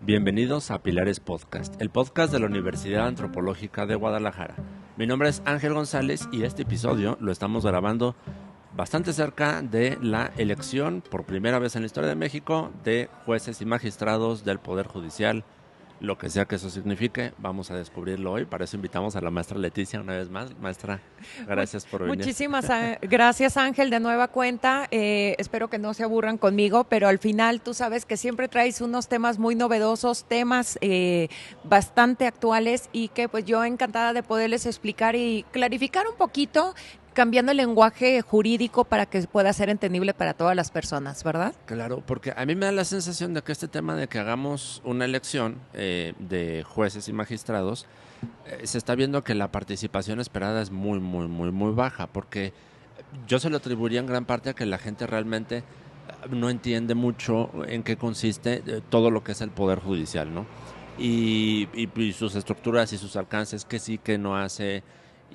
Bienvenidos a Pilares Podcast, el podcast de la Universidad Antropológica de Guadalajara. Mi nombre es Ángel González y este episodio lo estamos grabando bastante cerca de la elección, por primera vez en la historia de México, de jueces y magistrados del Poder Judicial. Lo que sea que eso signifique, vamos a descubrirlo hoy. Para eso invitamos a la maestra Leticia una vez más. Maestra, gracias por venir. Muchísimas gracias, Ángel, de nueva cuenta. Espero que no se aburran conmigo, pero al final tú sabes que siempre traes unos temas muy novedosos, temas bastante actuales y que pues yo encantada de poderles explicar y clarificar un poquito, cambiando el lenguaje jurídico para que pueda ser entendible para todas las personas, ¿verdad? Claro, porque a mí me da la sensación de que este tema de que hagamos una elección de jueces y magistrados, se está viendo que la participación esperada es muy baja, porque yo se lo atribuiría en gran parte a que la gente realmente no entiende mucho en qué consiste todo lo que es el Poder Judicial, ¿no? Y sus estructuras y sus alcances, que sí, que no hace.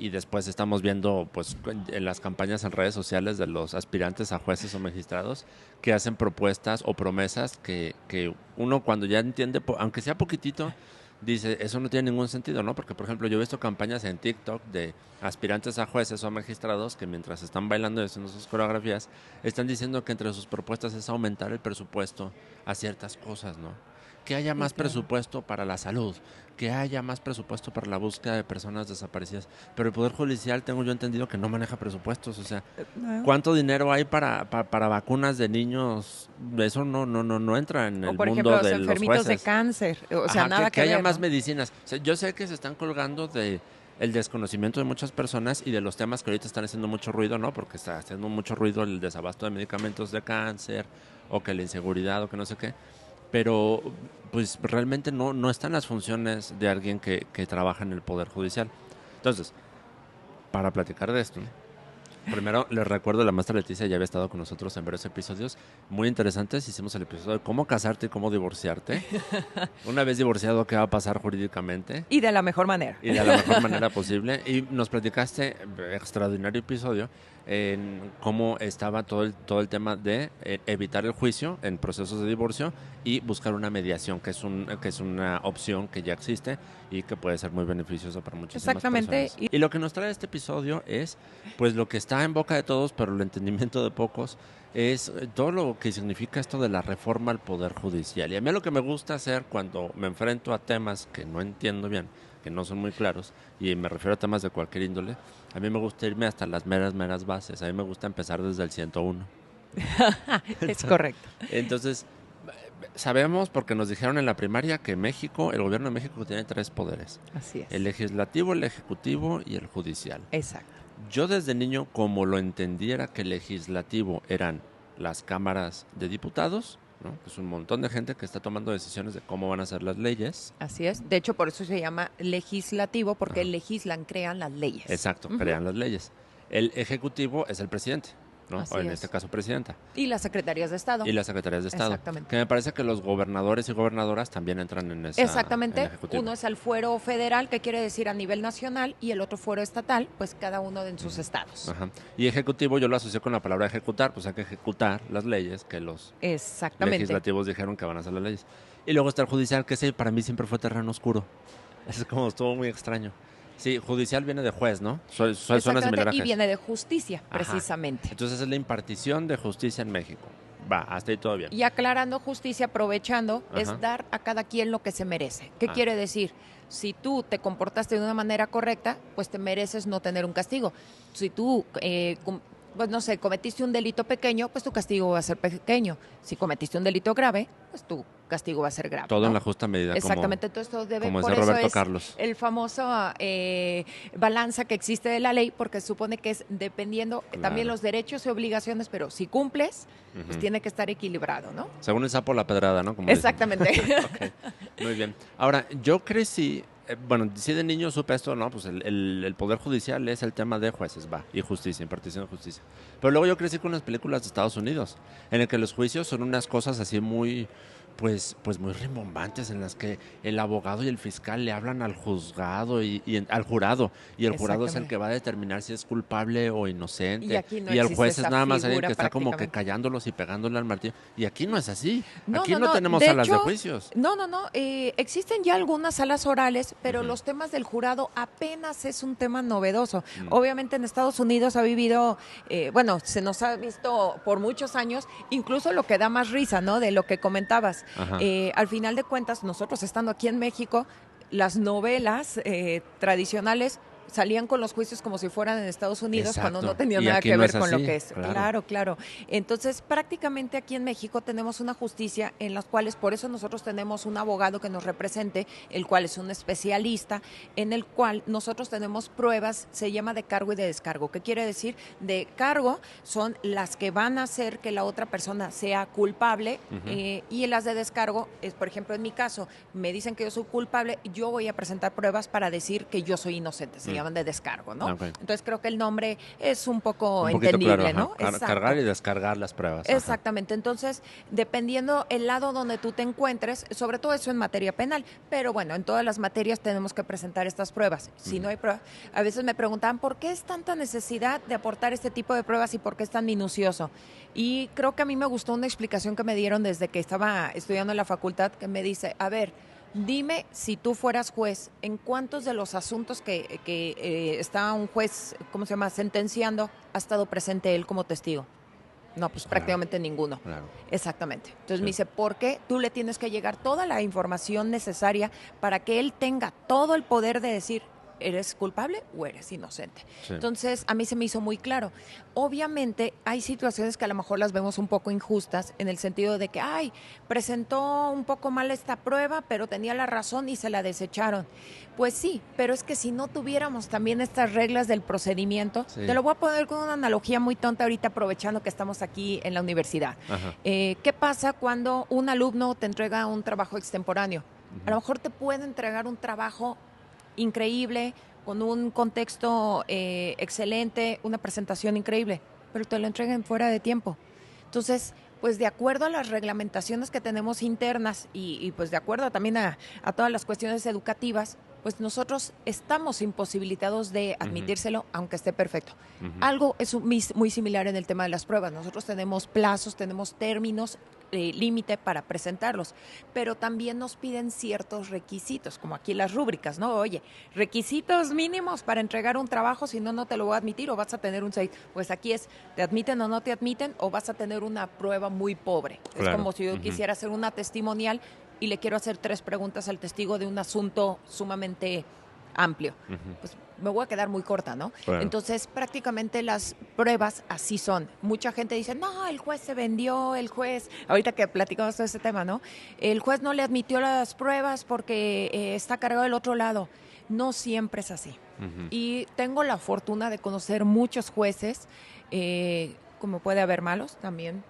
Y después estamos viendo pues en las campañas en redes sociales de los aspirantes a jueces o magistrados que hacen propuestas o promesas que uno cuando ya entiende, aunque sea poquitito, dice, eso no tiene ningún sentido, ¿no? Porque, por ejemplo, yo he visto campañas en TikTok de aspirantes a jueces o a magistrados que mientras están bailando y haciendo sus coreografías, están diciendo que entre sus propuestas es aumentar el presupuesto a ciertas cosas, ¿no? Que haya más presupuesto para la salud, que haya más presupuesto para la búsqueda de personas desaparecidas. Pero el Poder Judicial, tengo yo entendido que no maneja presupuestos. O sea, ¿cuánto dinero hay para vacunas de niños? Eso no entra en el mundo de los jueces. O por ejemplo, los enfermitos de cáncer. O sea, nada que ver, haya ¿no? más medicinas. O sea, yo sé que se están colgando de el desconocimiento de muchas personas y de los temas que ahorita están haciendo mucho ruido, ¿no? Porque está haciendo mucho ruido el desabasto de medicamentos de cáncer, o que la inseguridad, o que no sé qué. Pero pues realmente no están las funciones de alguien que trabaja en el Poder Judicial. Entonces, para platicar de esto, primero les recuerdo, la maestra Leticia ya había estado con nosotros en varios episodios muy interesantes. Hicimos el episodio de cómo casarte y cómo divorciarte. Una vez divorciado, ¿qué va a pasar jurídicamente? Y de la mejor manera. Y de la mejor manera posible. Y nos platicaste, extraordinario episodio, en cómo estaba todo el tema de evitar el juicio en procesos de divorcio y buscar una mediación, que es una opción que ya existe y que puede ser muy beneficiosa para muchísimas personas. Y lo que nos trae este episodio es pues lo que está en boca de todos, pero el entendimiento de pocos, es todo lo que significa esto de la reforma al Poder Judicial. Y a mí lo que me gusta hacer cuando me enfrento a temas que no entiendo bien, que no son muy claros, y me refiero a temas de cualquier índole, a mí me gusta irme hasta las meras bases. A mí me gusta empezar desde el 101. Es correcto. Entonces, sabemos, porque nos dijeron en la primaria, que México, el gobierno de México tiene 3 poderes. Así es. El legislativo, el ejecutivo y el judicial. Exacto. Yo desde niño, como lo entendiera que el legislativo eran las cámaras de diputados, ¿no? Que es un montón de gente que está tomando decisiones de cómo van a ser las leyes. Así es. De hecho, por eso se llama legislativo, porque legislan, crean las leyes. Exacto, crean las leyes. El ejecutivo es el presidente, ¿no? Así o en es. este caso, presidenta. Y las secretarías de Estado. Y las secretarías de Estado. Exactamente. Que me parece que los gobernadores y gobernadoras también entran en esa. Exactamente. En el ejecutivo. Uno es el fuero federal, que quiere decir a nivel nacional, y el otro fuero estatal, pues cada uno en sus estados. Ajá. Y ejecutivo yo lo asocio con la palabra ejecutar, pues hay que ejecutar las leyes que los legislativos dijeron que van a hacer las leyes. Y luego está el judicial, que ese para mí siempre fue terreno oscuro. Es como estuvo muy extraño. Sí, judicial viene de juez, ¿no? Suena similar a y juez. viene de justicia, Ajá. precisamente. Entonces es la impartición de justicia en México. Va, hasta ahí todo bien. Y aclarando justicia, aprovechando, es dar a cada quien lo que se merece. ¿Qué quiere decir? Si tú te comportaste de una manera correcta, pues te mereces no tener un castigo. Si tú, pues no sé, cometiste un delito pequeño, pues tu castigo va a ser pequeño. Si cometiste un delito grave, pues tu castigo va a ser grave. Todo, ¿no? En la ¿no? justa medida. Exactamente, entonces todo debe, como por dice eso Roberto es Carlos. el famoso balanza que existe de la ley, porque supone que es dependiendo también los derechos y obligaciones, pero si cumples, pues tiene que estar equilibrado, ¿no? Según el sapo la pedrada, ¿no? Como exactamente. Okay. Muy bien. Ahora, yo crecí, bueno, si de niño supe esto, ¿no? Pues el Poder Judicial es el tema de jueces, y justicia, impartición de justicia. Pero luego yo crecí con las películas de Estados Unidos, en el que los juicios son unas cosas así muy pues muy rimbombantes en las que el abogado y el fiscal le hablan al juzgado al jurado, y el jurado es el que va a determinar si es culpable o Y inocente, aquí no y el existe juez es esa nada más alguien que figura está como que prácticamente. callándolos y pegándole al martillo, y aquí no es así, No, aquí no, no no. tenemos De salas de hecho, juicios. no. Existen ya algunas salas orales, pero Ujú. los temas del jurado apenas es un tema novedoso. Mm. Obviamente en Estados Unidos ha vivido, bueno, se nos ha visto por muchos años, incluso lo que da más risa, ¿no? De lo que comentabas. Ajá. Al final de cuentas, nosotros estando aquí en México, las novelas tradicionales salían con los juicios como si fueran en Estados Unidos cuando no Exacto, tenía y nada aquí que no ver es con lo así, que es. claro. Claro, claro. Entonces, prácticamente aquí en México tenemos una justicia en las cuales, por eso nosotros tenemos un abogado que nos represente, el cual es un especialista, en el cual nosotros tenemos pruebas, se llama de cargo y de descargo. ¿Qué quiere decir? De cargo son las que van a hacer que la otra persona sea culpable, Ujú. y las de descargo es, por ejemplo, en mi caso, me dicen que yo soy culpable, yo voy a presentar pruebas para decir que yo soy inocente, se llaman de descargo, ¿no? Ok. Entonces creo que el nombre es un poco Un poquito claro, entendible, ajá. ¿no? Cargar Exacto. y descargar las pruebas, ajá. Exactamente, entonces dependiendo el lado donde tú te encuentres, sobre todo eso en materia penal, pero bueno, en todas las materias tenemos que presentar estas pruebas. Si no hay pruebas, a veces me preguntan, ¿por qué es tanta necesidad de aportar este tipo de pruebas y por qué es tan minucioso? Y creo que a mí me gustó una explicación que me dieron desde que estaba estudiando en la facultad, que me dice, a ver, dime si tú fueras juez, ¿en cuántos de los asuntos que está un juez, ¿cómo se llama?, sentenciando, ha estado presente él como testigo? No, pues Claro, prácticamente ninguno. claro. Exactamente. Entonces Sí. me dice, ¿por qué tú le tienes que llegar toda la información necesaria para que él tenga todo el poder de decir, ¿eres culpable o eres inocente? Sí. Entonces, a mí se me hizo muy claro. Obviamente, hay situaciones que a lo mejor las vemos un poco injustas, en el sentido de que, ay, presentó un poco mal esta prueba, pero tenía la razón y se la desecharon. Pues sí, pero es que si no tuviéramos también estas reglas del procedimiento, Sí. te lo voy a poner con una analogía muy tonta ahorita, aprovechando que estamos aquí en la universidad. Ajá. ¿Qué pasa cuando un alumno te entrega un trabajo extemporáneo? A lo mejor te puede entregar un trabajo increíble, con un contexto excelente, una presentación increíble, pero te lo entregan fuera de tiempo. Entonces, pues de acuerdo a las reglamentaciones que tenemos internas y pues de acuerdo también a todas las cuestiones educativas, pues nosotros estamos imposibilitados de admitírselo, aunque esté perfecto. Algo es muy similar en el tema de las pruebas. Nosotros tenemos plazos, tenemos términos, límite para presentarlos, pero también nos piden ciertos requisitos, como aquí las rúbricas, ¿no? Oye, requisitos mínimos para entregar un trabajo, si no, no te lo voy a admitir o vas a tener un 6. Pues aquí es, ¿te admiten o no te admiten? O vas a tener una prueba muy pobre. Claro. Es como si yo quisiera hacer una testimonial y le quiero hacer 3 preguntas al testigo de un asunto sumamente amplio. Pues me voy a quedar muy corta, ¿no? Claro. Entonces, prácticamente las pruebas así son. Mucha gente dice, no, el juez se vendió, el juez, ahorita que platicamos todo ese tema, ¿no? El juez no le admitió las pruebas porque está cargado del otro lado. No siempre es así. Y tengo la fortuna de conocer muchos jueces, como puede haber malos también,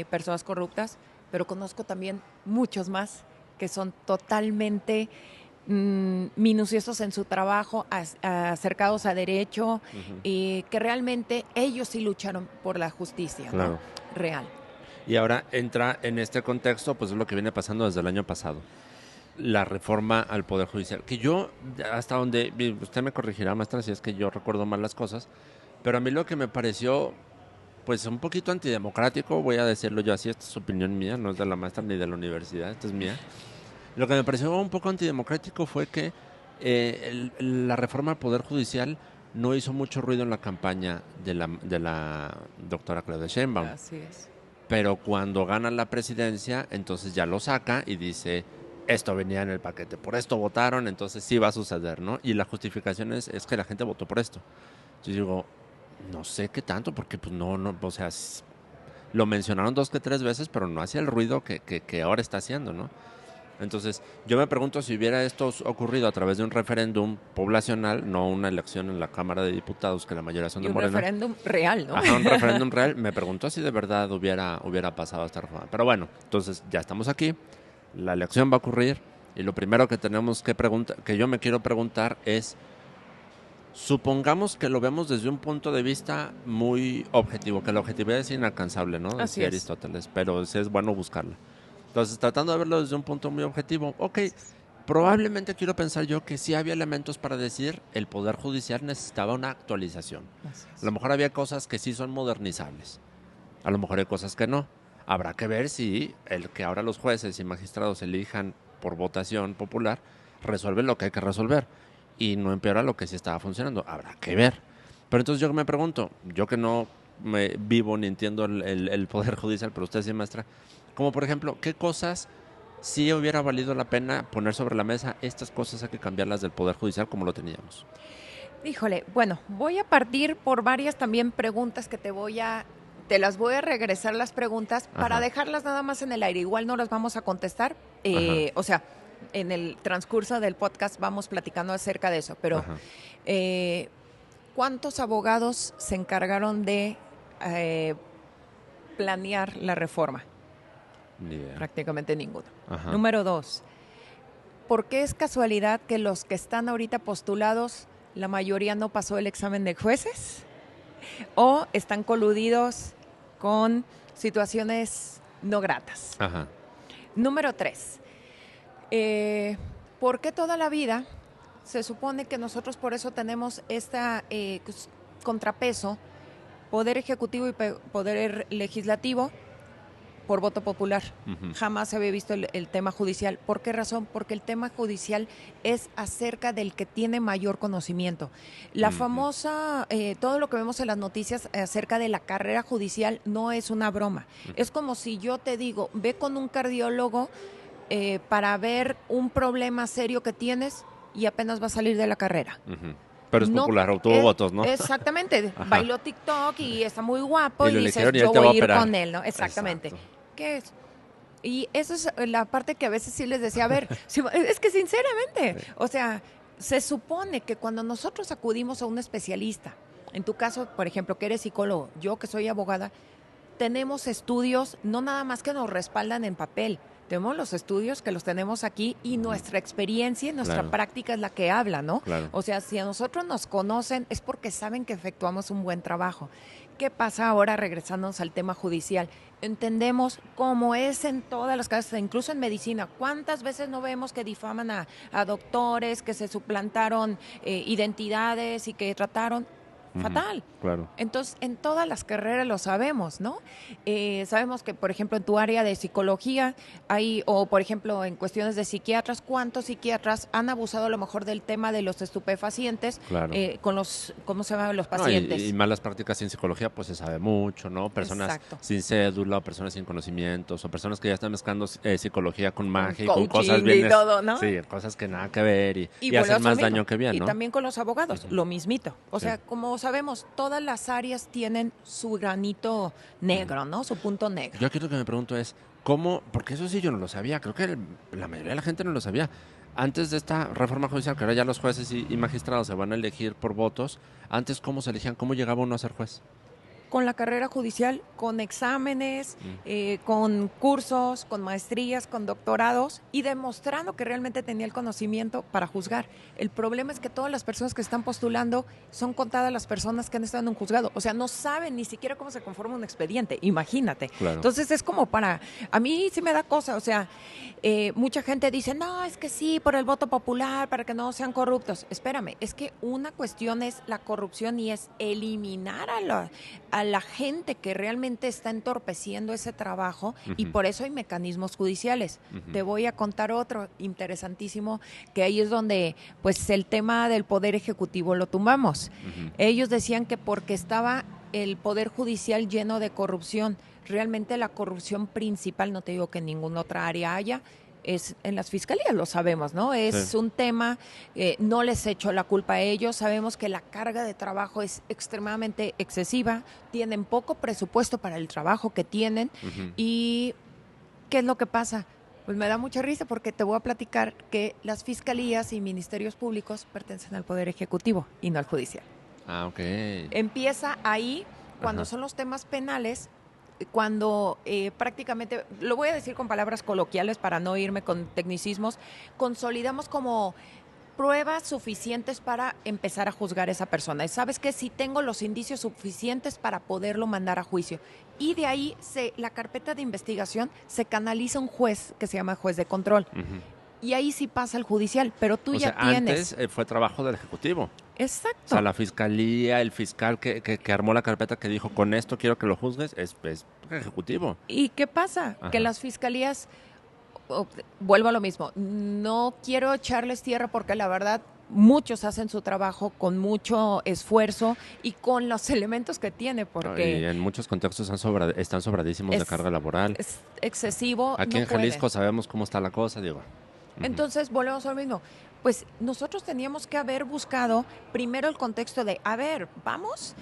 personas corruptas, pero conozco también muchos más que son totalmente minuciosos en su trabajo, acercados a derecho, que realmente ellos sí lucharon por la justicia, Claro. ¿no? Real. Y ahora entra en este contexto, pues es lo que viene pasando desde el año pasado. La reforma al Poder Judicial. Que yo, hasta donde, usted me corregirá, maestra, si es que yo recuerdo mal las cosas, pero a mí lo que me pareció, pues un poquito antidemocrático, voy a decirlo yo así, esta es opinión mía, no es de la maestra ni de la universidad, esta es mía. Lo que me pareció un poco antidemocrático fue que la reforma al Poder Judicial no hizo mucho ruido en la campaña de la doctora Claudia Sheinbaum. Así es. Pero cuando gana la presidencia, entonces ya lo saca y dice, esto venía en el paquete, por esto votaron, entonces sí va a suceder, ¿no? Y la justificación es que la gente votó por esto. Yo digo, no sé qué tanto, porque pues no, o sea, lo mencionaron 2 que 3 veces, pero no hacía el ruido que ahora está haciendo, ¿no? Entonces, yo me pregunto si hubiera esto ocurrido a través de un referéndum poblacional, no una elección en la Cámara de Diputados, que la mayoría son de Morena. Un referéndum real, ¿no? Ajá, un referéndum real. Me pregunto si de verdad hubiera pasado esta reforma. Pero bueno, entonces ya estamos aquí, la elección va a ocurrir y lo primero que tenemos que yo me quiero preguntar es, supongamos que lo vemos desde un punto de vista muy objetivo, que la objetividad es inalcanzable, ¿no? Así Decía es. Aristóteles, pero sí es bueno buscarla. Entonces, tratando de verlo desde un punto muy objetivo, ok, probablemente quiero pensar yo que sí había elementos para decir el Poder Judicial necesitaba una actualización. A lo mejor había cosas que sí son modernizables, a lo mejor hay cosas que no. Habrá que ver si el que ahora los jueces y magistrados elijan por votación popular resuelve lo que hay que resolver y no empeora lo que sí estaba funcionando. Habrá que ver. Pero entonces yo me pregunto, yo que no me vivo ni entiendo el Poder Judicial, pero usted sí, maestra, como por ejemplo, ¿qué cosas sí hubiera valido la pena poner sobre la mesa? Estas cosas hay que cambiarlas del Poder Judicial como lo teníamos. Híjole, bueno, voy a partir por varias también preguntas que te las voy a regresar las preguntas para dejarlas nada más en el aire. Igual no las vamos a contestar, o sea, en el transcurso del podcast vamos platicando acerca de eso, pero ¿cuántos abogados se encargaron de planear la reforma? Prácticamente ninguno. Número 2, ¿por qué es casualidad que los que están ahorita postulados, la mayoría no pasó el examen de jueces? ¿O están coludidos con situaciones no gratas? Número 3, ¿por qué toda la vida se supone que nosotros por eso tenemos esta contrapeso, poder ejecutivo y poder legislativo, por voto popular? Jamás se había visto el tema judicial. ¿Por qué razón? Porque el tema judicial es acerca del que tiene mayor conocimiento. La famosa, todo lo que vemos en las noticias acerca de la carrera judicial no es una broma. Es como si yo te digo, ve con un cardiólogo para ver un problema serio que tienes y apenas va a salir de la carrera. Pero es popular, obtuvo votos, ¿no? Exactamente. Bailó TikTok y está muy guapo y dices, yo voy a ir con él, ¿no? Exactamente. Exacto. ¿Qué es? Y eso es la parte que a veces sí les decía, a ver, es que sinceramente, o sea, se supone que cuando nosotros acudimos a un especialista, en tu caso, por ejemplo, que eres psicólogo, yo que soy abogada, tenemos estudios no nada más que nos respaldan en papel, tenemos los estudios que los tenemos aquí y nuestra experiencia y nuestra práctica es la que habla, ¿no? O sea, si a nosotros nos conocen es porque saben que efectuamos un buen trabajo. ¿Qué pasa ahora regresándonos al tema judicial? Entendemos cómo es en todas las casas, incluso en medicina. ¿Cuántas veces no vemos que difaman a doctores, que se suplantaron identidades y que trataron fatal? Entonces, en todas las carreras lo sabemos, ¿no? Sabemos que, por ejemplo, en tu área de psicología hay, o por ejemplo, en cuestiones de psiquiatras, ¿cuántos psiquiatras han abusado a lo mejor del tema de los estupefacientes con los, ¿cómo se llaman? Los pacientes? Y malas prácticas en psicología, pues se sabe mucho, ¿no? Personas sin cédula, o personas sin conocimientos, o personas que ya están mezclando psicología con magia y con cosas bien... y todo, ¿no? Sí, cosas que nada que ver y hacen más daño que bien, ¿no? Y también con los abogados, lo mismito. O sea, como sabemos, todas las áreas tienen su granito negro, ¿no? Su punto negro. Yo aquí lo que me pregunto es, ¿cómo? Porque eso sí yo no lo sabía, creo que la mayoría de la gente no lo sabía. Antes de esta reforma judicial, que ahora ya los jueces y magistrados se van a elegir por votos, antes ¿cómo se elegían? ¿Cómo llegaba uno a ser juez? Con la carrera judicial, con exámenes, con cursos, con maestrías, con doctorados y demostrando que realmente tenía el conocimiento para juzgar. El problema es que todas las personas que están postulando son contadas las personas que han estado en un juzgado. O sea, no saben ni siquiera cómo se conforma un expediente, imagínate. Entonces es como a mí sí me da cosa, o sea, mucha gente dice, no, es que sí, por el voto popular, para que no sean corruptos. Espérame, es que una cuestión es la corrupción y es eliminar a la gente que realmente está entorpeciendo ese trabajo y por eso hay mecanismos judiciales. Te voy a contar otro interesantísimo, que ahí es donde pues el tema del poder ejecutivo lo tumbamos. Ellos decían que porque estaba el poder judicial lleno de corrupción, realmente la corrupción principal, no te digo que en ninguna otra área haya, es en las fiscalías, lo sabemos, ¿no? Es un tema, no les echo la culpa a ellos, sabemos que la carga de trabajo es extremadamente excesiva, tienen poco presupuesto para el trabajo que tienen y ¿qué es lo que pasa? Pues me da mucha risa porque te voy a platicar que las fiscalías y ministerios públicos pertenecen al Poder Ejecutivo y no al judicial. Ah, ok. Empieza ahí cuando son los temas penales, cuando prácticamente, lo voy a decir con palabras coloquiales para no irme con tecnicismos, consolidamos como pruebas suficientes para empezar a juzgar a esa persona. Y sabes que si tengo los indicios suficientes para poderlo mandar a juicio. Y de ahí la carpeta de investigación se canaliza a un juez que se llama juez de control. Y ahí sí pasa el judicial, pero tú ya tienes. Antes fue trabajo del Ejecutivo. Exacto. O sea, la fiscalía, el fiscal que armó la carpeta que dijo, con esto quiero que lo juzgues, es Ejecutivo. ¿Y qué pasa? Ajá. Que las fiscalías, vuelvo a lo mismo, no quiero echarles tierra porque la verdad muchos hacen su trabajo con mucho esfuerzo y con los elementos que tiene, porque y en muchos contextos están sobradísimos de carga laboral. Es excesivo. Aquí en Jalisco sabemos cómo está la cosa, digo. Entonces, volvemos a lo mismo. Pues nosotros teníamos que haber buscado primero el contexto de, a ver, vamos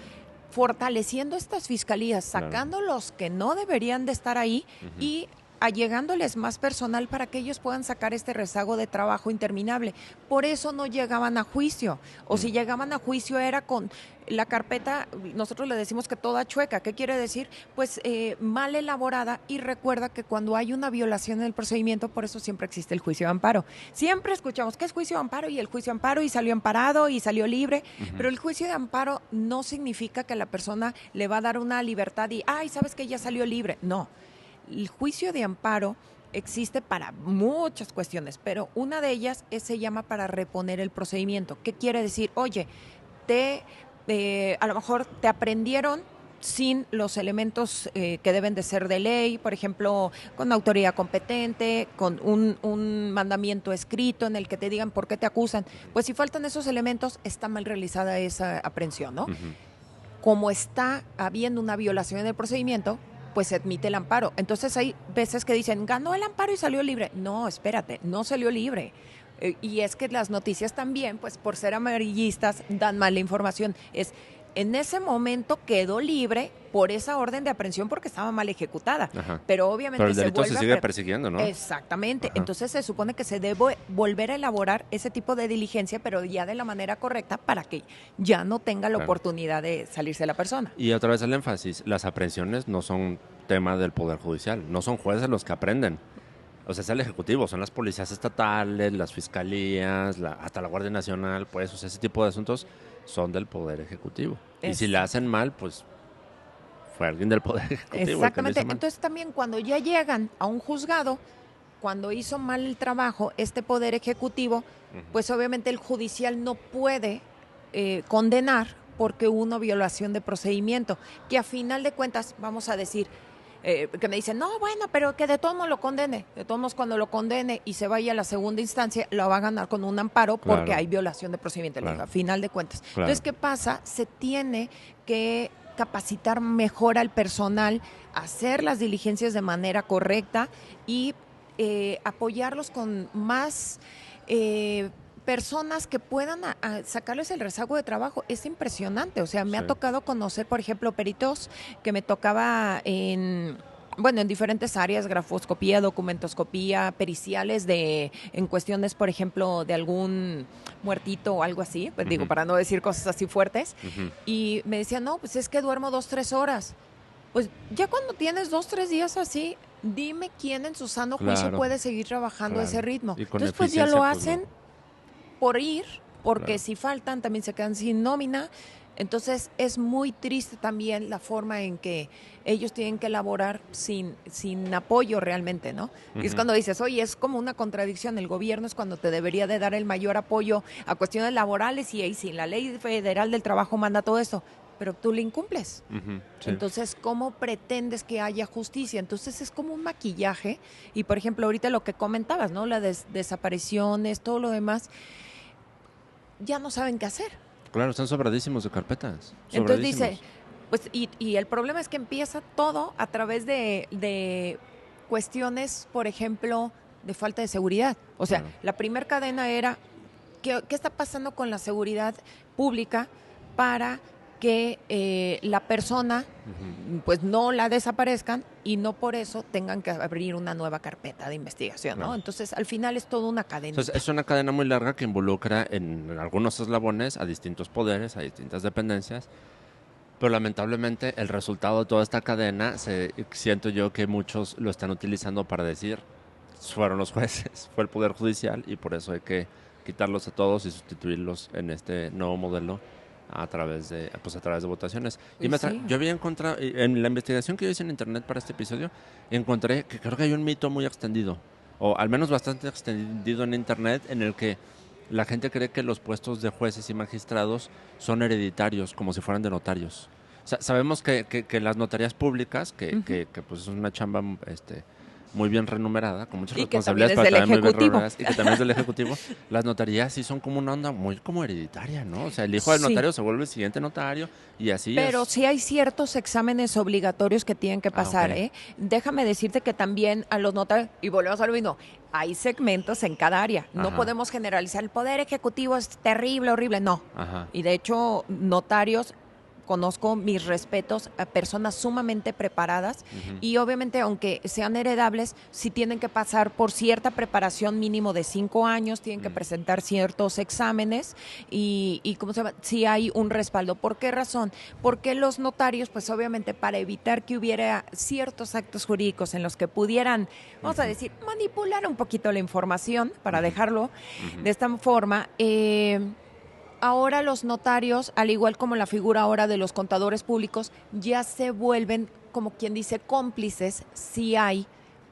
fortaleciendo estas fiscalías, sacando los que no deberían de estar ahí y allegándoles más personal para que ellos puedan sacar este rezago de trabajo interminable. Por eso no llegaban a juicio. O si llegaban a juicio era con la carpeta, nosotros le decimos que toda chueca. ¿Qué quiere decir? Pues mal elaborada, y recuerda que cuando hay una violación en el procedimiento, por eso siempre existe el juicio de amparo. Siempre escuchamos, ¿qué es juicio de amparo? Y el juicio de amparo, y salió amparado, y salió libre. Pero el juicio de amparo no significa que la persona le va a dar una libertad y, ay, ¿sabes que ya salió libre? No. El juicio de amparo existe para muchas cuestiones, pero una de ellas se llama para reponer el procedimiento. ¿Qué quiere decir? Oye, a lo mejor te aprendieron sin los elementos que deben de ser de ley, por ejemplo, con autoridad competente, con un mandamiento escrito en el que te digan por qué te acusan. Pues si faltan esos elementos, está mal realizada esa aprehensión, ¿no? Como está habiendo una violación en el procedimiento, pues se admite el amparo. Entonces hay veces que dicen, ganó el amparo y salió libre. No, espérate, no salió libre. Y es que las noticias también, pues por ser amarillistas, dan mala información. En ese momento quedó libre por esa orden de aprehensión porque estaba mal ejecutada. Pero obviamente el delito se sigue persiguiendo, ¿no? Exactamente. Entonces se supone que se debe volver a elaborar ese tipo de diligencia, pero ya de la manera correcta para que ya no tenga la oportunidad de salirse la persona. Y otra vez el énfasis, las aprehensiones no son tema del Poder Judicial, no son jueces los que aprenden. O sea, es el Ejecutivo, son las policías estatales, las fiscalías, hasta la Guardia Nacional, pues, o sea, ese tipo de asuntos son del Poder Ejecutivo. Y si la hacen mal, pues fue alguien del Poder Ejecutivo. Exactamente. Entonces también cuando ya llegan a un juzgado, cuando hizo mal el trabajo este Poder Ejecutivo, pues obviamente el judicial no puede condenar porque hubo una violación de procedimiento, que a final de cuentas, vamos a decir, que me dicen, no, bueno, pero que de todos modos lo condene. De todos modos, cuando lo condene y se vaya a la segunda instancia, lo va a ganar con un amparo porque hay violación de procedimiento. A final de cuentas. Entonces, ¿qué pasa? Se tiene que capacitar mejor al personal, hacer las diligencias de manera correcta y apoyarlos con más personas que puedan sacarles el rezago de trabajo. Es impresionante. O sea, me ha tocado conocer, por ejemplo, peritos que me tocaba en diferentes áreas, grafoscopía, documentoscopía, periciales en cuestiones, por ejemplo, de algún muertito o algo así, pues digo, para no decir cosas así fuertes, y me decían, no, pues es que duermo 2-3 horas. Pues ya cuando tienes 2-3 días así, dime quién en su sano juicio puede seguir trabajando a ese ritmo. Entonces, pues ya lo hacen por ir, porque si faltan también se quedan sin nómina. Entonces es muy triste también la forma en que ellos tienen que elaborar sin apoyo realmente, ¿no? Y es cuando dices, oye, es como una contradicción. El gobierno es cuando te debería de dar el mayor apoyo a cuestiones laborales y si la ley federal del trabajo manda todo esto, pero tú le incumples. Entonces, ¿cómo pretendes que haya justicia? Entonces es como un maquillaje. Y por ejemplo, ahorita lo que comentabas, ¿no? Las desapariciones, todo lo demás, ya no saben qué hacer. Claro, están sobradísimos de carpetas. Entonces dice, pues, y el problema es que empieza todo a través de cuestiones, por ejemplo, de falta de seguridad. O sea, la primer cadena era, ¿qué está pasando con la seguridad pública para que la persona pues no la desaparezcan y no por eso tengan que abrir una nueva carpeta de investigación, ¿no? Entonces, al final es toda una cadena. Entonces, es una cadena muy larga que involucra en algunos eslabones a distintos poderes, a distintas dependencias, pero lamentablemente el resultado de toda esta cadena, siento yo que muchos lo están utilizando para decir, fueron los jueces, fue el Poder Judicial y por eso hay que quitarlos a todos y sustituirlos en este nuevo modelo a través de votaciones. Y Sí. yo había encontrado, en la investigación que yo hice en internet para este episodio, encontré que creo que hay un mito muy extendido, o al menos bastante extendido en internet, en el que la gente cree que los puestos de jueces y magistrados son hereditarios, como si fueran de notarios. Sabemos que las notarías públicas, que pues es una chamba muy bien remunerada, con muchas Y que también responsabilidades, es pero del también muy bien Ejecutivo. remuneradas, y que también es del Ejecutivo, las notarías sí son como una onda muy como hereditaria, ¿no? O sea, el hijo del Sí. notario se vuelve el siguiente notario y así Pero es. sí hay ciertos exámenes obligatorios que tienen que pasar, Ok. ¿eh? Déjame decirte que también a los notarios, y volvemos a lo mismo, hay segmentos en cada área. No Ajá. podemos generalizar. El Poder Ejecutivo es terrible, horrible. No. Ajá. Y de hecho, notarios, conozco mis respetos a personas sumamente preparadas Ujú. y obviamente aunque sean heredables, sí tienen que pasar por cierta preparación mínimo de 5 años, tienen que presentar ciertos exámenes y ¿cómo se llama? Sí hay un respaldo. ¿Por qué razón? Porque los notarios, pues obviamente para evitar que hubiera ciertos actos jurídicos en los que pudieran, vamos a decir, manipular un poquito la información, para dejarlo de esta forma, ahora los notarios, al igual como la figura ahora de los contadores públicos, ya se vuelven, como quien dice, cómplices si hay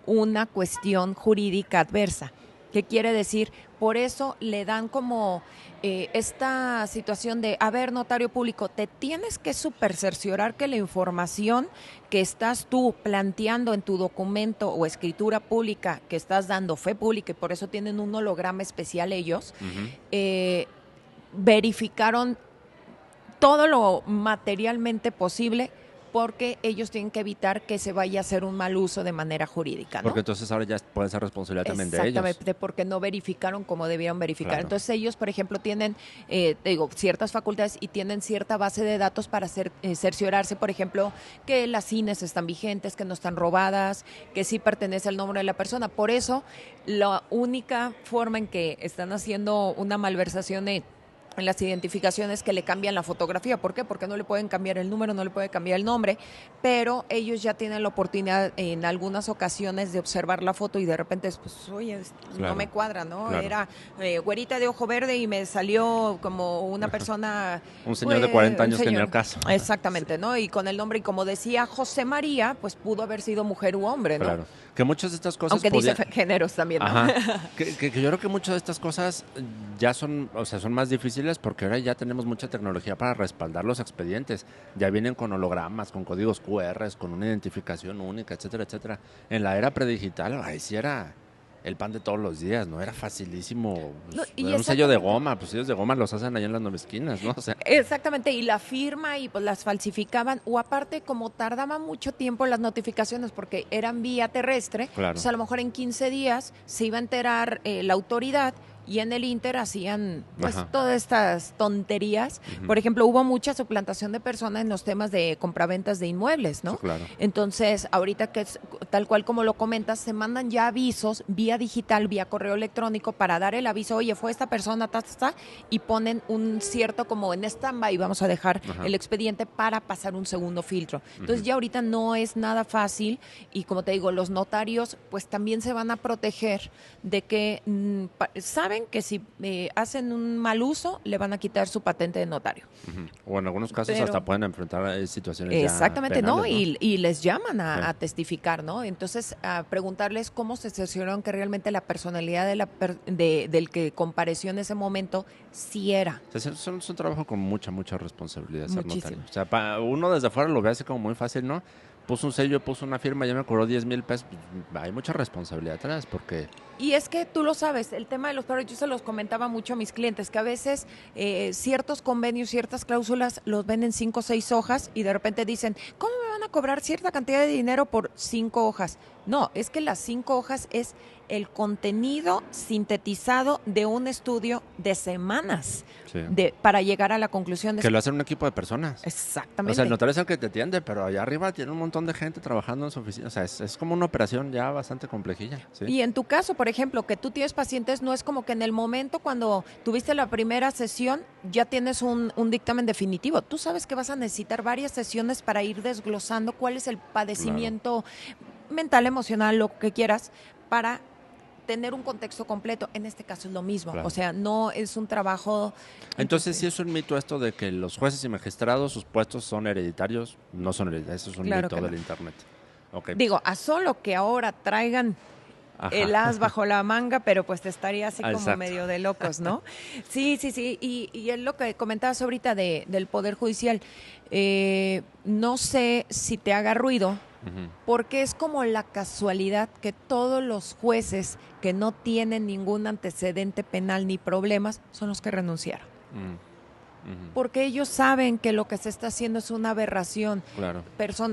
una cuestión jurídica adversa. ¿Qué quiere decir? Por eso le dan como esta situación de, a ver, notario público, te tienes que supercerciorar que la información que estás tú planteando en tu documento o escritura pública, que estás dando fe pública, y por eso tienen un holograma especial ellos, verificaron todo lo materialmente posible porque ellos tienen que evitar que se vaya a hacer un mal uso de manera jurídica, ¿no? Porque entonces ahora ya puede ser responsabilidad también de ellos. Exactamente, porque no verificaron como debieron verificar. Claro. Entonces ellos, por ejemplo, tienen, te digo, ciertas facultades y tienen cierta base de datos para cerciorarse, por ejemplo, que las INES están vigentes, que no están robadas, que sí pertenece al nombre de la persona. Por eso, la única forma en que están haciendo una malversación en las identificaciones que le cambian la fotografía. ¿Por qué? Porque no le pueden cambiar el número, no le pueden cambiar el nombre, pero ellos ya tienen la oportunidad en algunas ocasiones de observar la foto y de repente, pues, oye, Claro. no me cuadra, ¿no? Claro. Era güerita de ojo verde y me salió como una persona... Un señor de 40 años que ni al caso. Exactamente, ¿no? Y con el nombre, y como decía José María, pues pudo haber sido mujer u hombre, ¿no? Claro. Que muchas de estas cosas Aunque dice géneros también, ¿no? Ajá. Que yo creo que muchas de estas cosas ya son, o sea, son más difíciles porque ahora ya tenemos mucha tecnología para respaldar los expedientes. Ya vienen con hologramas, con códigos QR, con una identificación única, etcétera, etcétera. En la era predigital, ahí sí era el pan de todos los días, ¿no? Era facilísimo. Pues, No, y era un sello de goma, pues sellos de goma los hacen allá en las 9 esquinas, ¿no? O sea, Exactamente, y la firma y pues las falsificaban, o aparte como tardaba mucho tiempo las notificaciones porque eran vía terrestre, Claro. pues a lo mejor en 15 días se iba a enterar la autoridad y en el Inter hacían pues Ajá. todas estas tonterías. Por ejemplo, hubo mucha suplantación de personas en los temas de compraventas de inmuebles, ¿no? Sí, claro. Entonces, ahorita que es tal cual como lo comentas, se mandan ya avisos vía digital, vía correo electrónico para dar el aviso, oye, fue esta persona, y ponen un cierto como en stand-by, vamos a dejar el expediente para pasar un segundo filtro. Entonces, ya ahorita no es nada fácil y como te digo, los notarios pues también se van a proteger de que saben que si hacen un mal uso, le van a quitar su patente de notario. O en algunos casos Pero, hasta pueden enfrentar situaciones exactamente, ya penales, ¿no? Y les llaman a, Sí. a testificar, ¿no? Entonces, a preguntarles cómo se cercioraron que realmente la personalidad del que compareció en ese momento sí era. O sea, es un trabajo con mucha responsabilidad ser Muchísimo. notario. O sea, uno desde afuera lo ve así como muy fácil, ¿no? Puso un sello, puso una firma, ya me cobró 10,000 pesos. Pues, hay mucha responsabilidad atrás porque... Y es que tú lo sabes, el tema de los pagos, yo se los comentaba mucho a mis clientes, que a veces ciertos convenios, ciertas cláusulas los ven en 5 o 6 hojas y de repente dicen, ¿cómo me van a cobrar cierta cantidad de dinero por 5 hojas? No, es que las 5 hojas es el contenido sintetizado de un estudio de semanas Sí. para llegar a la conclusión de... Que lo hace un equipo de personas. Exactamente. O sea, el notario es el que te atiende, pero allá arriba tiene un montón de gente trabajando en su oficina. O sea, es como una operación ya bastante complejilla. ¿Sí? Y en tu caso, por ejemplo, que tú tienes pacientes, no es como que en el momento cuando tuviste la primera sesión ya tienes un dictamen definitivo. Tú sabes que vas a necesitar varias sesiones para ir desglosando cuál es el padecimiento mental, emocional, lo que quieras, para tener un contexto completo. En este caso es lo mismo. Claro. O sea, no es un trabajo... Entonces, sí es un mito esto de que los jueces y magistrados, sus puestos son hereditarios. No son hereditarios, eso es un Claro mito que no. del Internet. Okay. Digo, a solo que ahora traigan el as bajo la manga, pero pues te estaría así como Exacto. medio de locos, ¿no? Sí. Y es lo que comentabas ahorita del Poder Judicial. No sé si te haga ruido, porque es como la casualidad que todos los jueces que no tienen ningún antecedente penal ni problemas son los que renunciaron. Porque ellos saben que lo que se está haciendo es una aberración. Claro.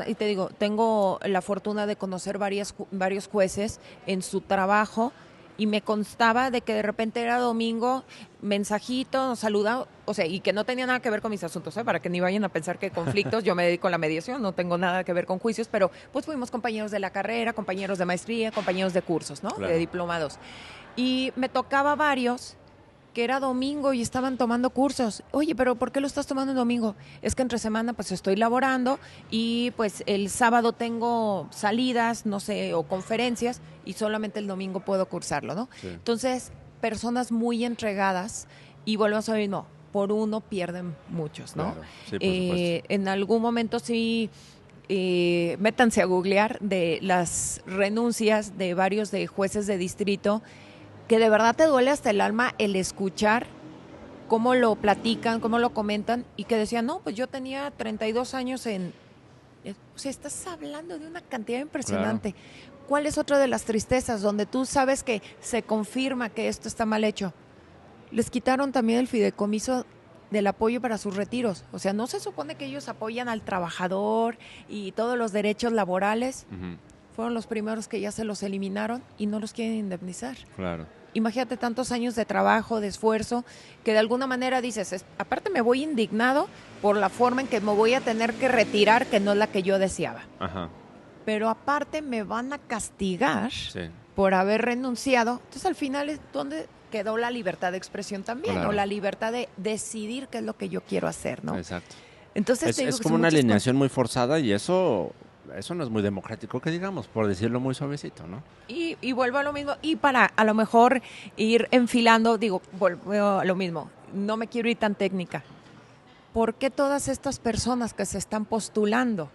Y te digo, tengo la fortuna de conocer varios jueces en su trabajo y me constaba de que de repente era domingo, mensajito, nos saludaba, o sea, y que no tenía nada que ver con mis asuntos, para que ni vayan a pensar que conflictos, yo me dedico a la mediación, no tengo nada que ver con juicios, pero pues fuimos compañeros de la carrera, compañeros de maestría, compañeros de cursos, ¿no? Claro. De diplomados. Y me tocaba varios que era domingo y estaban tomando cursos. Oye, pero ¿por qué lo estás tomando el domingo? Es que entre semana pues estoy laborando y pues el sábado tengo salidas, no sé, o conferencias y solamente el domingo puedo cursarlo, ¿no? Sí. Entonces, personas muy entregadas y volvemos a lo mismo, por uno pierden muchos, ¿no? Claro. Sí, por supuesto. En algún momento sí... métanse a googlear de las renuncias de varios de jueces de distrito que de verdad te duele hasta el alma el escuchar cómo lo platican, cómo lo comentan, y que decían, no, pues yo tenía 32 años o sea, estás hablando de una cantidad impresionante. Claro. ¿Cuál es otra de las tristezas donde tú sabes que se confirma que esto está mal hecho? Les quitaron también el fideicomiso del apoyo para sus retiros. O sea, ¿no se supone que ellos apoyan al trabajador y todos los derechos laborales? Fueron los primeros que ya se los eliminaron y no los quieren indemnizar. Claro. Imagínate tantos años de trabajo, de esfuerzo, que de alguna manera dices, aparte me voy indignado por la forma en que me voy a tener que retirar, que no es la que yo deseaba. Ajá. Pero aparte me van a castigar Sí. por haber renunciado. Entonces al final es donde quedó la libertad de expresión también, claro. o la libertad de decidir qué es lo que yo quiero hacer, ¿no? Exacto. Entonces es como una alineación muy forzada y eso no es muy democrático, que digamos, por decirlo muy suavecito, ¿no? Y vuelvo a lo mismo, y para a lo mejor ir enfilando, digo, vuelvo a lo mismo, no me quiero ir tan técnica. ¿Por qué todas estas personas que se están postulando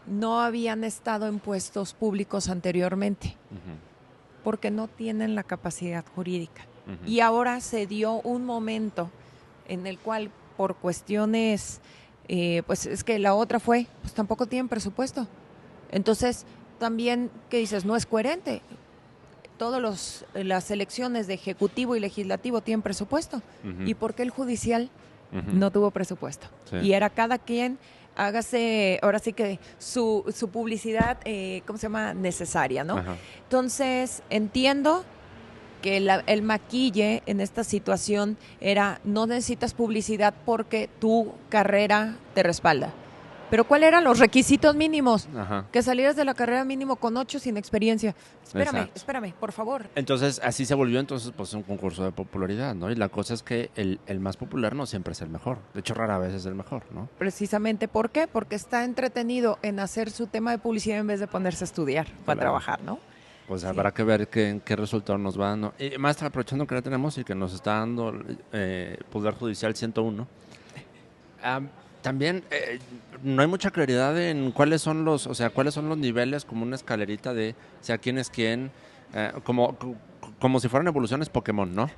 no habían estado en puestos públicos anteriormente? Porque no tienen la capacidad jurídica. Y ahora se dio un momento en el cual, por cuestiones... pues es que la otra fue, pues tampoco tienen presupuesto. Entonces, también, ¿qué dices? No es coherente. Todas las elecciones de ejecutivo y legislativo tienen presupuesto. ¿Y por qué el judicial no tuvo presupuesto? Sí. Y era cada quien, hágase, ahora sí que su publicidad, ¿cómo se llama? Necesaria, ¿no? Ajá. Entonces, entiendo que el maquille en esta situación era no necesitas publicidad porque tu carrera te respalda. Pero ¿cuáles eran los requisitos mínimos? Ajá. Que salieras de la carrera mínimo con 8 sin experiencia. Espérame, por favor. Entonces, así se volvió pues un concurso de popularidad, ¿no? Y la cosa es que el más popular no siempre es el mejor. De hecho, rara vez es el mejor, ¿no? Precisamente, ¿por qué? Porque está entretenido en hacer su tema de publicidad en vez de ponerse a estudiar para trabajar, ¿no? Pues habrá que ver qué resultado nos va dando. Y más aprovechando que la tenemos y que nos está dando Poder Judicial 101. También no hay mucha claridad en cuáles son los niveles, como una escalerita de quién es quién, como si fueran evoluciones Pokémon, ¿no?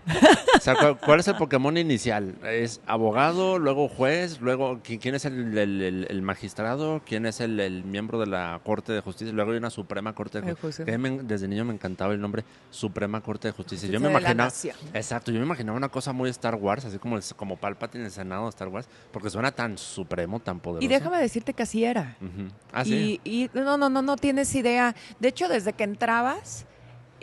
O sea, ¿cuál es el Pokémon inicial? ¿Es abogado, luego juez, luego quién es el magistrado, quién es el miembro de la Corte de Justicia? Luego hay una Suprema Corte de Justicia. Desde niño me encantaba el nombre Suprema Corte de Justicia. Yo me imaginaba, exacto, yo me imaginaba una cosa muy Star Wars, así como Palpatine en el Senado de Star Wars, porque suena tan supremo, tan poderoso. Y déjame decirte que así era. ¿Sí? Y no tienes idea. De hecho, desde que entrabas...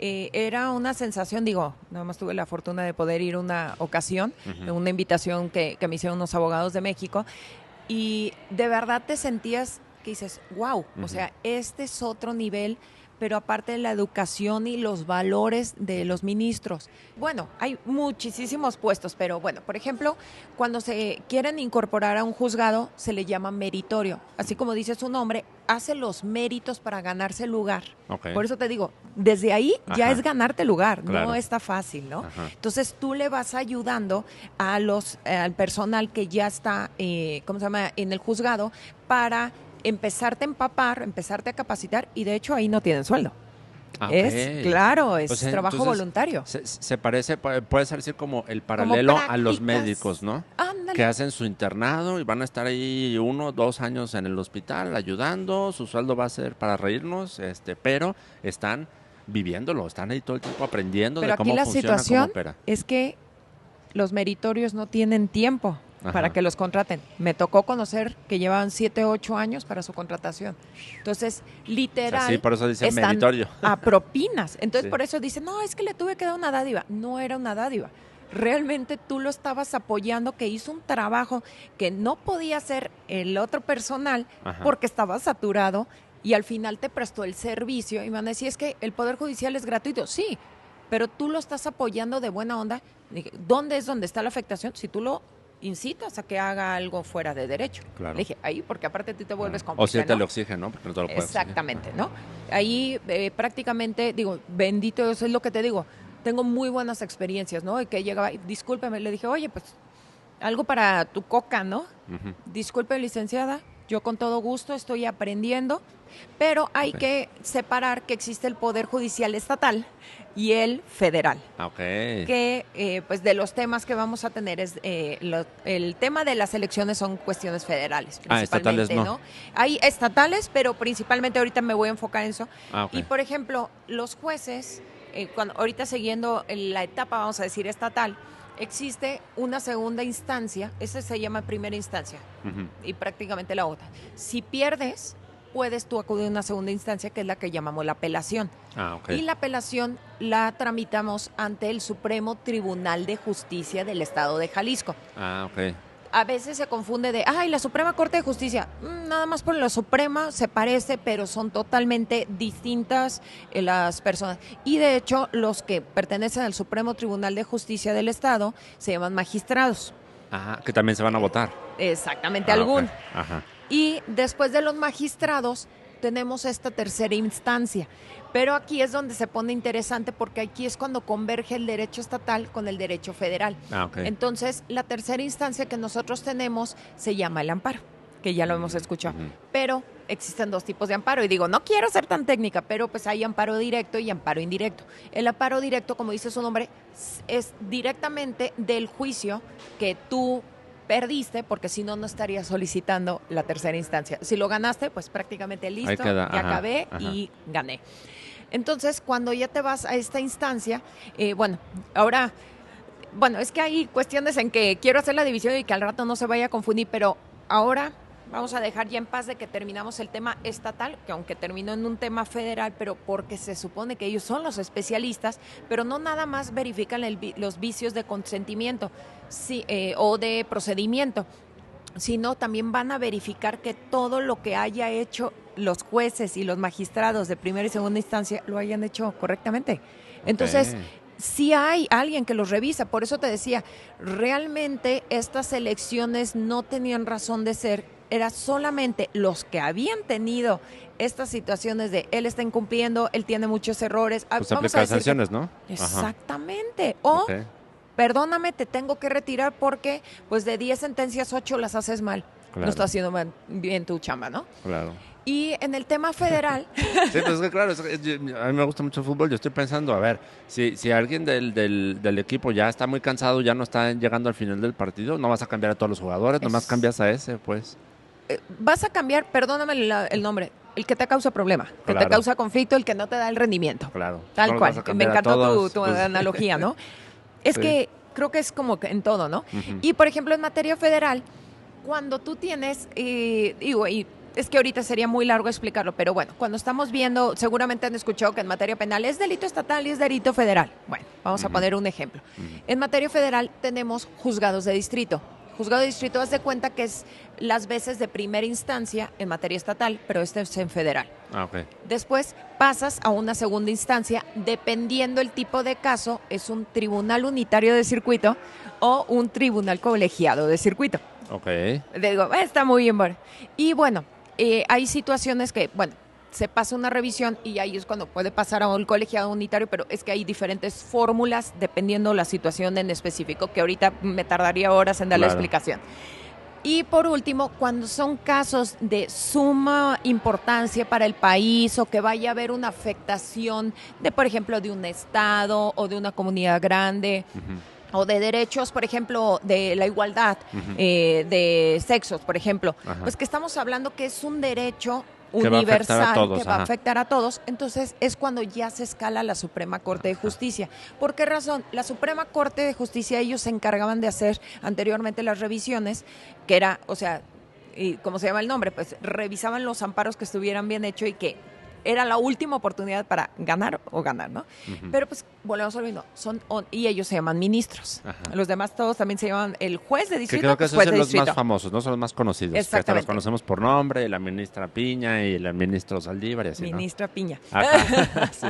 era una sensación, nada más tuve la fortuna de poder ir una ocasión, una invitación que me hicieron unos abogados de México, y de verdad te sentías que dices, wow, o sea, este es otro nivel, pero aparte de la educación y los valores de los ministros. Bueno, hay muchísimos puestos, pero bueno, por ejemplo, cuando se quieren incorporar a un juzgado, se le llama meritorio. Así como dice su nombre, hace los méritos para ganarse el lugar. Okay. Por eso te digo, desde ahí ya es ganarte lugar, claro. no está fácil, ¿no? Entonces tú le vas ayudando a al personal que ya está, ¿cómo se llama?, en el juzgado para empezarte a empapar, empezarte a capacitar, y de hecho ahí no tienen sueldo. Okay. Es trabajo voluntario. Se parece, puede ser así como el paralelo a los médicos, ¿no? Ándale. Que hacen su internado y van a estar ahí 1 2 años en el hospital ayudando, su sueldo va a ser para reírnos, pero están viviéndolo, están ahí todo el tiempo aprendiendo de cómo funciona, cómo opera. Pero aquí la situación es que los meritorios no tienen tiempo para que los contraten. Me tocó conocer que llevaban 7, 8 años para su contratación. Entonces, literal, sí, por eso dicen están meritorio. A propinas. Entonces, por eso dicen, no, es que le tuve que dar una dádiva. No era una dádiva. Realmente tú lo estabas apoyando, que hizo un trabajo que no podía hacer el otro personal porque estaba saturado, y al final te prestó el servicio. Y me van a decir, es que el Poder Judicial es gratuito. Sí, pero tú lo estás apoyando de buena onda. ¿Dónde es donde está la afectación? Si tú lo incitas a que haga algo fuera de derecho. Claro. Le dije, ahí, porque aparte tú te vuelves cómplice, o si te ¿no? lo exigen, ¿no? Porque no te lo puedes exactamente, exigir. ¿No? Ahí prácticamente, digo, bendito Dios, es lo que te digo, tengo muy buenas experiencias, ¿no? Y que llegaba, discúlpeme, le dije, oye, pues, algo para tu coca, ¿no? Disculpe, licenciada, yo con todo gusto estoy aprendiendo, pero hay que separar que existe el Poder Judicial estatal y el federal. Que pues de los temas que vamos a tener es el tema de las elecciones son cuestiones federales principalmente, estatales no. Hay estatales, pero principalmente ahorita me voy a enfocar en eso. Y por ejemplo, los jueces, ahorita siguiendo la etapa, vamos a decir, estatal, existe una segunda instancia, esa se llama primera instancia, y prácticamente la otra. Si pierdes, puedes tú acudir a una segunda instancia, que es la que llamamos la apelación. Y la apelación la tramitamos ante el Supremo Tribunal de Justicia del Estado de Jalisco. A veces se confunde de, la Suprema Corte de Justicia. Nada más por la Suprema se parece, pero son totalmente distintas las personas. Y de hecho, los que pertenecen al Supremo Tribunal de Justicia del Estado se llaman magistrados. Que también se van a votar. Exactamente, algunos. Y después de los magistrados tenemos esta tercera instancia. Pero aquí es donde se pone interesante, porque aquí es cuando converge el derecho estatal con el derecho federal. Entonces, la tercera instancia que nosotros tenemos se llama el amparo, que ya lo hemos escuchado. Pero existen 2 tipos de amparo. Y digo, no quiero ser tan técnica, pero pues hay amparo directo y amparo indirecto. El amparo directo, como dice su nombre, es directamente del juicio que tú perdiste, porque si no, no estarías solicitando la tercera instancia. Si lo ganaste, pues prácticamente listo, ya acabé y gané. Entonces, cuando ya te vas a esta instancia, es que hay cuestiones en que quiero hacer la división y que al rato no se vaya a confundir, pero ahora vamos a dejar ya en paz de que terminamos el tema estatal, que aunque terminó en un tema federal, pero porque se supone que ellos son los especialistas, pero no nada más verifican los vicios de consentimiento o de procedimiento, sino también van a verificar que todo lo que haya hecho los jueces y los magistrados de primera y segunda instancia lo hayan hecho correctamente. Entonces, sí hay alguien que los revisa. Por eso te decía, realmente estas elecciones no tenían razón de ser. Era solamente los que habían tenido estas situaciones de él está incumpliendo, él tiene muchos errores. Pues aplicar sanciones, ¿no? Exactamente. O, perdóname, te tengo que retirar porque pues de 10 sentencias, 8 las haces mal. No estás haciendo bien tu chamba, ¿no? Claro. Y en el tema federal... Sí, pues es que claro, a mí me gusta mucho el fútbol. Yo estoy pensando, a ver, si alguien del equipo ya está muy cansado, ya no está llegando al final del partido, no vas a cambiar a todos los jugadores, nomás cambias a ese, pues. Vas a cambiar, perdóname el nombre, el que te causa problema, que te causa conflicto, el que no te da el rendimiento. Claro. Tal cual. Me encantó tu analogía, ¿no? Es que creo que es como que en todo, ¿no? Y, por ejemplo, en materia federal, cuando tú tienes, es que ahorita sería muy largo explicarlo, pero bueno, cuando estamos viendo, seguramente han escuchado que en materia penal es delito estatal y es delito federal. Bueno, vamos a poner un ejemplo. En materia federal tenemos juzgados de distrito. Juzgado de distrito, haz de cuenta que es las veces de primera instancia en materia estatal, pero este es en federal. Ah, ok. Después pasas a una segunda instancia, dependiendo el tipo de caso, es un tribunal unitario de circuito o un tribunal colegiado de circuito. Ok. Digo, está muy bien, bueno. Y bueno, hay situaciones que, bueno, se pasa una revisión y ahí es cuando puede pasar a un colegiado unitario, pero es que hay diferentes fórmulas dependiendo la situación en específico, que ahorita me tardaría horas en dar la explicación. Y por último, cuando son casos de suma importancia para el país o que vaya a haber una afectación de, por ejemplo, de un estado o de una comunidad grande, o de derechos, por ejemplo, de la igualdad, de sexos, por ejemplo, pues que estamos hablando que es un derecho universal que va a afectar a todos, entonces es cuando ya se escala la Suprema Corte de Justicia. ¿Por qué razón? La Suprema Corte de Justicia, ellos se encargaban de hacer anteriormente las revisiones, que era, o sea, y ¿cómo se llama el nombre? Pues revisaban los amparos que estuvieran bien hechos y que era la última oportunidad para ganar, ¿no? Pero pues volvemos al mismo, y ellos se llaman ministros. Los demás todos también se llaman el juez de distrito. Que creo que esos son los más famosos, no son los más conocidos. Exactamente. Que hasta los conocemos por nombre, la ministra Piña y el ministro Saldívar y así, Ministra Piña. Sí.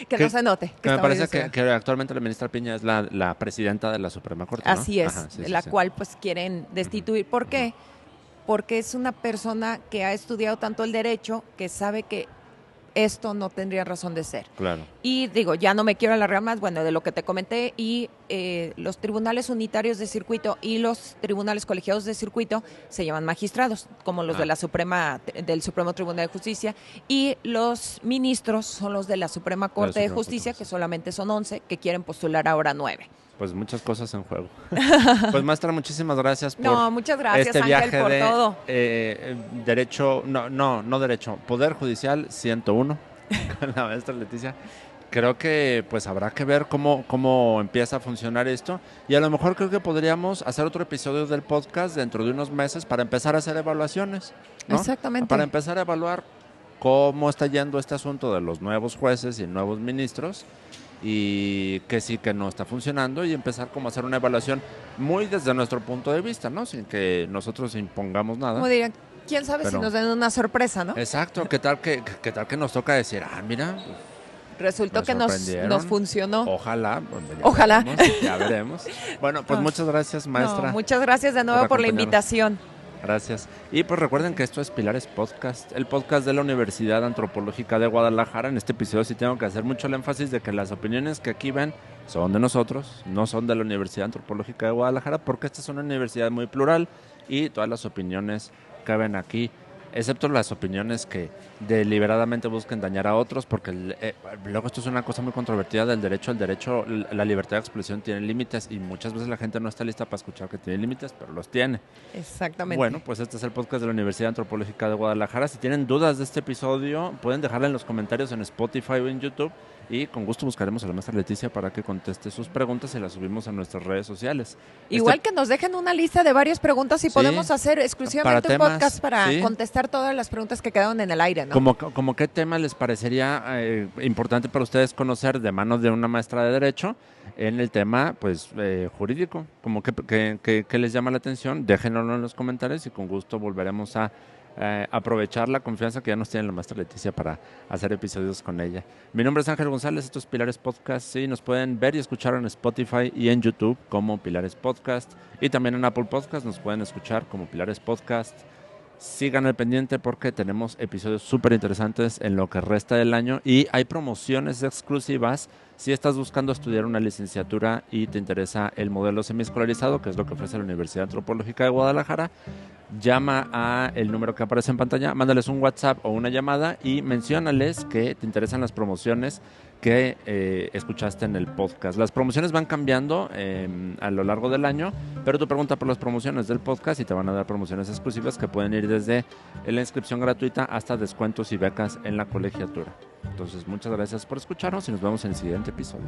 Que no se note. Que me parece que actualmente la ministra Piña es la presidenta de la Suprema Corte, ¿no? Así es, la cual pues quieren destituir. ¿Por qué? Porque es una persona que ha estudiado tanto el derecho que sabe que esto no tendría razón de ser. Claro. Y digo, ya no me quiero alargar más, bueno, de lo que te comenté, y los tribunales unitarios de circuito y los tribunales colegiados de circuito se llaman magistrados, como los de la del Supremo Tribunal de Justicia, y los ministros son los de la Suprema Corte de Justicia, que solamente son 11, que quieren postular ahora 9. Pues muchas cosas en juego. Pues maestra, muchísimas gracias por muchas gracias, este Ángel, viaje por de todo. Derecho, no derecho, Poder Judicial 101 con la maestra Leticia. Creo que pues habrá que ver cómo empieza a funcionar esto y a lo mejor creo que podríamos hacer otro episodio del podcast dentro de unos meses para empezar a hacer evaluaciones, ¿no? Exactamente. Para empezar a evaluar cómo está yendo este asunto de los nuevos jueces y nuevos ministros y que sí que no está funcionando y empezar como a hacer una evaluación muy desde nuestro punto de vista, ¿no? Sin que nosotros impongamos nada. Como dirían, quién sabe si nos den una sorpresa, ¿no? Exacto, ¿qué tal que nos toca decir, mira, resultó que nos funcionó. Ojalá. Ojalá. Ya veremos. Bueno, pues muchas gracias, maestra. Muchas gracias de nuevo por la invitación. Gracias. Y pues recuerden que esto es Pilares Podcast, el podcast de la Universidad Antropológica de Guadalajara. En este episodio sí tengo que hacer mucho el énfasis de que las opiniones que aquí ven son de nosotros, no son de la Universidad Antropológica de Guadalajara, porque esta es una universidad muy plural y todas las opiniones que ven aquí, excepto las opiniones que deliberadamente busquen dañar a otros, porque luego esto es una cosa muy controvertida del derecho. El derecho, la libertad de expresión tiene límites y muchas veces la gente no está lista para escuchar que tiene límites, pero los tiene. Exactamente. Bueno, pues este es el podcast de la Universidad Antropológica de Guadalajara. Si tienen dudas de este episodio, pueden dejarla en los comentarios en Spotify o en YouTube y con gusto buscaremos a la maestra Leticia para que conteste sus preguntas y las subimos a nuestras redes sociales. Igual que nos dejen una lista de varias preguntas y podemos hacer exclusivamente un podcast para contestar todas las preguntas que quedaron en el aire, ¿no? Como qué tema les parecería importante para ustedes conocer de manos de una maestra de Derecho en el tema pues jurídico, como que les llama la atención, déjenlo en los comentarios y con gusto volveremos a aprovechar la confianza que ya nos tiene la maestra Leticia para hacer episodios con ella. Mi nombre es Ángel González, esto es Pilares Podcast, sí, nos pueden ver y escuchar en Spotify y en YouTube como Pilares Podcast y también en Apple Podcast nos pueden escuchar como Pilares Podcast. Sigan al pendiente porque tenemos episodios súper interesantes en lo que resta del año y hay promociones exclusivas si estás buscando estudiar una licenciatura y te interesa el modelo semiescolarizado, que es lo que ofrece la Universidad Antropológica de Guadalajara. Llama a el número que aparece en pantalla, mándales un WhatsApp o una llamada y menciónales que te interesan las promociones que escuchaste en el podcast. Las promociones van cambiando a lo largo del año, pero tú pregunta por las promociones del podcast y te van a dar promociones exclusivas que pueden ir desde la inscripción gratuita hasta descuentos y becas en la colegiatura. Entonces, muchas gracias por escucharnos y nos vemos en el siguiente episodio.